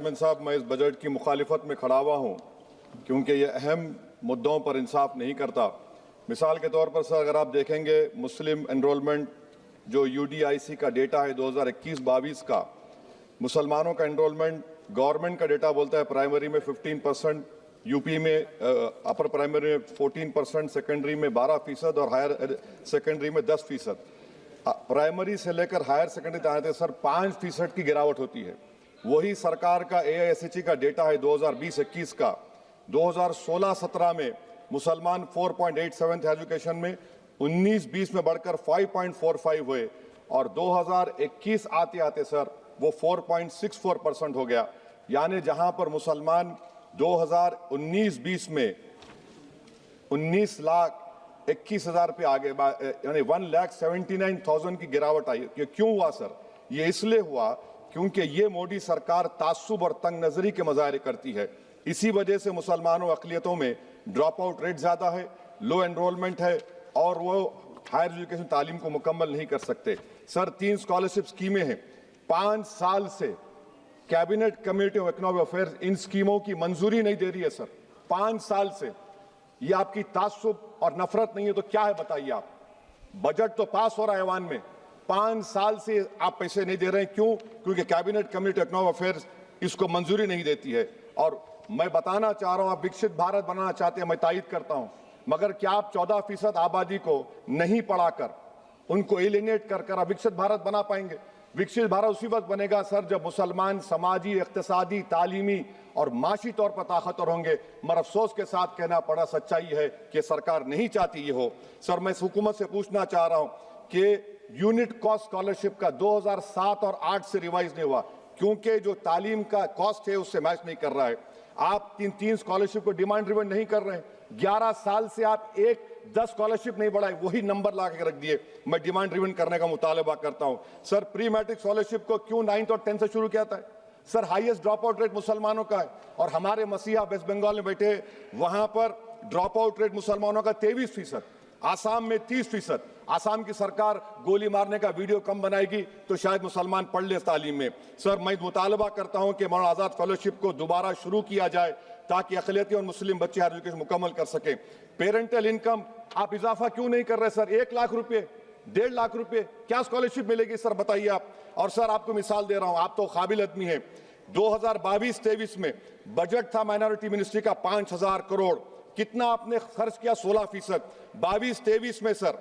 Chairman साहब, मैं इस बजट की मुखालिफत में खड़ा हुआ हूँ क्योंकि ये अहम मुद्दों पर इंसाफ नहीं करता। मिसाल के तौर पर सर, अगर आप देखेंगे मुस्लिम एनरोलमेंट जो UDIC का डेटा है 2021-22 का, मुसलमानों का एनरोलमेंट गवर्नमेंट का डेटा बोलता है प्राइमरी में 15%, यूपी में अपर प्राइमरी में 14%, सेकेंडरी में 12% और हायर सेकेंडरी में 10%। प्राइमरी से लेकर हायर सेकेंडरी तक आते सर 5% की गिरावट होती है। वही सरकार का AISHE का डेटा है 2020-21 का। 2016-17 में मुसलमान 4.87 थे एजुकेशन में, 19-20 में बढ़कर 5.45 हुए और 2021 आते आते सर वो 4.64% हो गया। यानी जहां पर मुसलमान 2019-20 में 19,21,000 पे आगे, यानी 1,79,000 की गिरावट आई। ये क्यों हुआ सर? ये इसलिए हुआ क्योंकि ये मोदी सरकार तासुब और तंग नजरी के मजाहरे करती है। इसी वजह से मुसलमानों अक़लियतों में ड्रॉप आउट रेट ज्यादा है, लो एनरोलमेंट है और वो हायर एजुकेशन तालीम को मुकम्मल नहीं कर सकते। सर 3 स्कॉलरशिप स्कीमें हैं, 5 साल से cabinet committee of economic affairs in स्कीमों की मंजूरी नहीं दे रही है सर। 5 साल से ये आपकी तासुब और नफरत नहीं है तो क्या है बताइए आप? बजट तो पास हो रहा है ऐवान में, 5 साल से आप पैसे नहीं दे रहे हैं। क्यों? क्योंकि cabinet committee of economic affairs इसको मंजूरी नहीं देती है। और मैं बताना चाह रहा हूं, आप विकसित भारत बनाना चाहते हैं, मैं तायद करता हूं, मगर क्या आप 14% आबादी को नहीं पढ़ाकर, उनको एलिनेट कर आप विकसित भारत बना पाएंगे? विकसित भारत उसी वक्त बनेगा सर जब मुसलमान समाजी, इक्तिसादी, तालीमी और माशी तौर पर ताकतवर होंगे। मगर अफसोस के साथ कहना पड़ा, सच्चाई है कि सरकार नहीं चाहती ये हो। सर मैं हुकूमत से पूछना चाह रहा हूं कि यूनिट कॉस्ट स्कॉलरशिप का 2007 और 8 से रिवाइज नहीं हुआ क्योंकि जो तालीम का कॉस्ट है उससे मैच नहीं कर रहा है। आप 3 स्कॉलरशिप को डिमांड ड्रिवन नहीं कर रहे हैं। 11 साल से आप 10 स्कॉलरशिप नहीं बढ़ाए, वही नंबर ला के रख दिए। मैं डिमांड ड्रिवन करने का मुतालबा करता हूं। सर प्री मैट्रिक स्कॉलरशिप को क्यों 9th और 10th से शुरू किया था? Sir highest drop out rate मुसलमानों का है और हमारे मसीहा वेस्ट बंगाल में बैठे, वहां पर ड्रॉप आउट रेट मुसलमानों का 23%, आसाम में 30%। आसाम की सरकार गोली मारने का वीडियो कम बनाएगी तो शायद मुसलमान पढ़ ले तालीम में। सर मैं मुतालबा करता हूं कि मौलाना आजाद फेलोशिप को दोबारा शुरू किया जाए ताकि अक़लियती और मुस्लिम बच्चे हायर एजुकेशन मुकम्मल कर सकें। पेरेंटल इनकम आप इजाफा क्यों नहीं कर रहे सर? 1 लाख रुपए, 1.5 लाख रुपए क्या स्कॉलरशिप मिलेगी सर बताइए आप? और सर आपको मिसाल दे रहा हूं, आप तो काबिल आदमी हैं। 2022-23 में बजट था माइनॉरिटी मिनिस्ट्री का 5,000 करोड़, कितना आपने खर्च किया? 16%। 22-23 में सर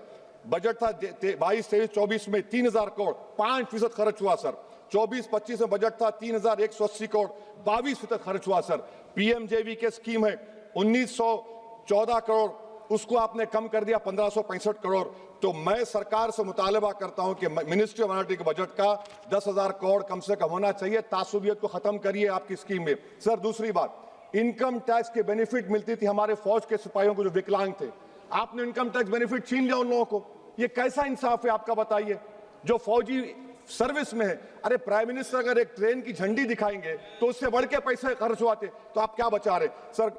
बजट था 22-23-24 में 3,000 करोड़, 5% खर्च हुआ सर। 24-25 में बजट था 3,180 करोड़, 22% खर्च हुआ सर। PMJV के स्कीम है 1,914 करोड़, उसको आपने कम कर दिया 1,565 करोड़। तो मैं सरकार से मुतालबा करता हूं कि मिनिस्ट्री ऑफ माइनॉरिटी के बजट का 10,000 करोड़ कम से कम होना चाहिए। तासुबियत को खत्म करिए आपकी स्कीम में। सर दूसरी बात, इनकम टैक्स के बेनिफिट मिलती थी हमारे फौज के सिपाहियों को जो विकलांग थे, आपने इनकम टैक्स बेनिफिट छीन लिया उन लोगों को। ये कैसा इंसाफ है आपका बताइए? जो फौजी सर्विस में है, अरे प्राइम मिनिस्टर अगर एक ट्रेन की झंडी दिखाएंगे तो उससे बढ़ के पैसे खर्च हुआते, तो आप क्या बचा रहे? सर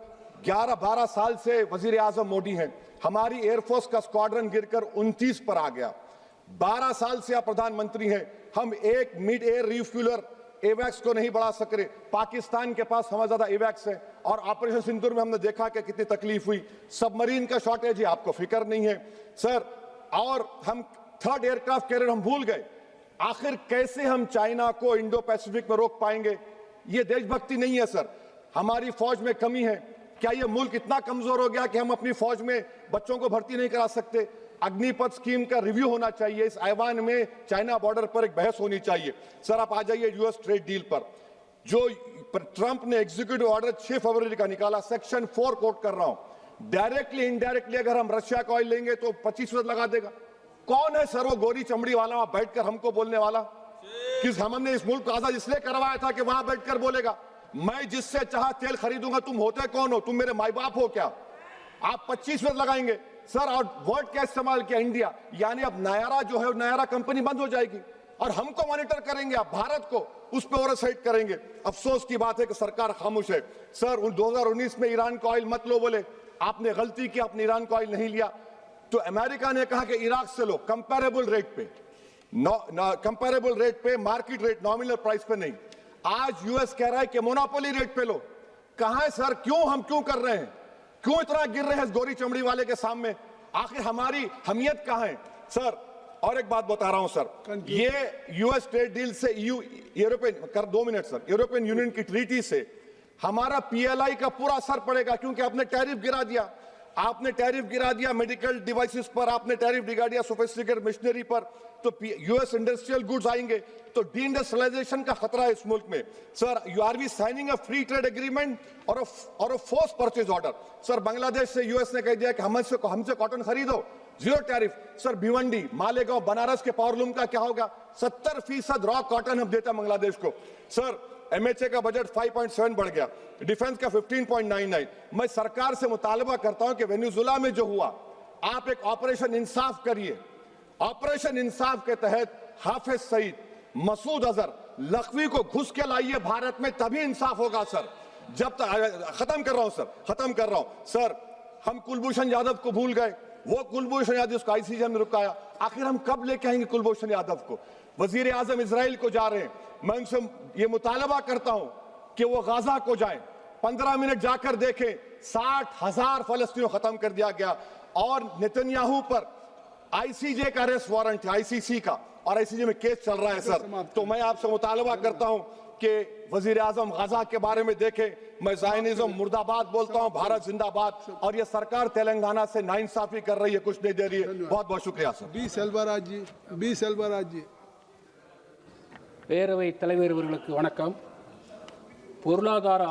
11-12 साल से वजीर आजम मोदी हैं, हमारी एयरफोर्स का स्क्वाड्रन गिरकर 29 पर आ गया। 12 साल से आप प्रधानमंत्री हैं, हम एक मिड एयर रिफ्यूलर एवैक्स को नहीं बढ़ा सक रहे। पाकिस्तान के पास हमें ज्यादा एवैक्स है और ऑपरेशन सिंदूर में हमने देखा कि कितनी तकलीफ हुई। सबमरीन का शॉर्टेज है, आपको फिक्र नहीं है सर। और हम 3rd एयरक्राफ्ट कैरियर हम भूल गए। आखिर कैसे हम चाइना को इंडो पैसिफिक में रोक पाएंगे? ये देशभक्ति नहीं है सर। हमारी फौज में कमी है। क्या ये मुल्क इतना कमजोर हो गया कि हम अपनी फौज में बच्चों को भर्ती नहीं करा सकते? अग्निपथ स्कीम का रिव्यू होना चाहिए। इस ऐवान में चाइना बॉर्डर पर एक बहस होनी चाहिए। सर आप आ जाइए US ट्रेड डील पर, जो ट्रंप ने एग्जीक्यूटिव ऑर्डर 6 फरवरी का निकाला, सेक्शन 4 कोट कर रहा हूं, डायरेक्टली इनडायरेक्टली अगर हम रशिया का ऑयल लेंगे तो 25% लगा देगा। कौन है सर वो गोरी चमड़ी वाला वहां बैठकर हमको बोलने वाला? किस हमने इस मुल्क को आजाद इसलिए करवाया था कि वहां बैठकर बोलेगा मैं जिससे चाह तेल खरीदूंगा। तुम होते कौन हो? तुम मेरे माई बाप हो क्या? आप 25% लगाएंगे सर। और वर्ड क्या इस्तेमाल किया? इंडिया। यानी अब नयारा जो है, नयारा कंपनी बंद हो जाएगी और हमको मॉनिटर करेंगे आप, भारत को उस पर ओवरसाइट करेंगे। अफसोस की बात है कि सरकार खामोश है। सर 2019 में ईरान का ऑयल मत लो, बोले आपने गलती की, आपने ईरान का ऑयल नहीं लिया। तो अमेरिका ने कहा कि इराक से लो, कंपेरेबल रेट पे, कंपेरेबल रेट पे, मार्केट रेट, नॉमिनल प्राइस पे नहीं। आज यूएस कह रहा है कि मोनोपोली रेट पे लो। कहां है सर? हम क्यों कर रहे हैं? क्यों इतना गिर रहे हैं इस गोरी चमड़ी वाले के सामने? आखिर हमारी हमियत कहां है सर? और एक बात बता रहा हूं सर, ये यूएस ट्रेड डील से European 2 minute sir, European union की ट्रीटी से हमारा पीएलआई का पूरा असर पड़ेगा, क्योंकि आपने टैरिफ गिरा दिया। आपने टैरिफ गिरा दिया मेडिकल डिवाइसेस पर, आपने टैरिफ गिरा दिया सोफिस्टिकेटेड मशीनरी पर, तो यूएस इंडस्ट्रियल गुड्स आएंगे, तो डीइंडस्ट्रियलाइजेशन का खतरा है इस मुल्क में। Sir, you are we signing a free trade agreement और a force purchase order. Sir, Bangladesh से यूएस ने कह दिया कि हमसे कॉटन खरीदो, 0 टैरिफ। सर, भिवंडी, मालेगांव, बनारस के पावरलूम का क्या होगा? 70% रॉ कॉटन हम देता बांग्लादेश को। सर, एमएचए का बजट 5.7 बढ़ गया, डिफेंस का 15.99। मैं सरकार से मुतालबा करता हूं कि वेनेजुएला में जो हुआ, आप एक ऑपरेशन इंसाफ करिए। ऑपरेशन इंसाफ के तहत हाफिज सईद, मसूद अजहर, लखवी को घुस के लाइए भारत में, तभी इंसाफ होगा सर। जब तक खत्म कर रहा हूं सर, हम कुलभूषण यादव को भूल गए। वो कुलभूषण यादव उसको आईसीजे में रुकाया। आखिर हम कब लेके आएंगे कुलभूषण यादव को? वजीर आजम इजराइल को जा रहे हैं, मैं उनसे ये मुतालबा करता हूं कि वो गाजा को जाएं, 15 मिनट जाकर देखें, 60,000 फलस्तीनियों खत्म कर दिया गया। और नेतन्याहू पर आईसीजे का अरेस्ट वारंट है, आईसीसी का, और आईसीजे में केस चल रहा है सर। तो मैं आपसे मुतालबा करता हूं कि वजीर आजम गाजा के बारे में देखें। मैं ज़ायनिज़्म मुर्दाबाद बोलता हूं, भारत जिंदाबाद। और ये सरकार तेलंगाना से नाइंसाफी कर रही है, कुछ नहीं दे रही है। बहुत बहुत शुक्रिया सर। बी सेल्वराज जी। பேரவைத் தலைவர் அவர்களுக்கு வணக்கம். பொருளாதார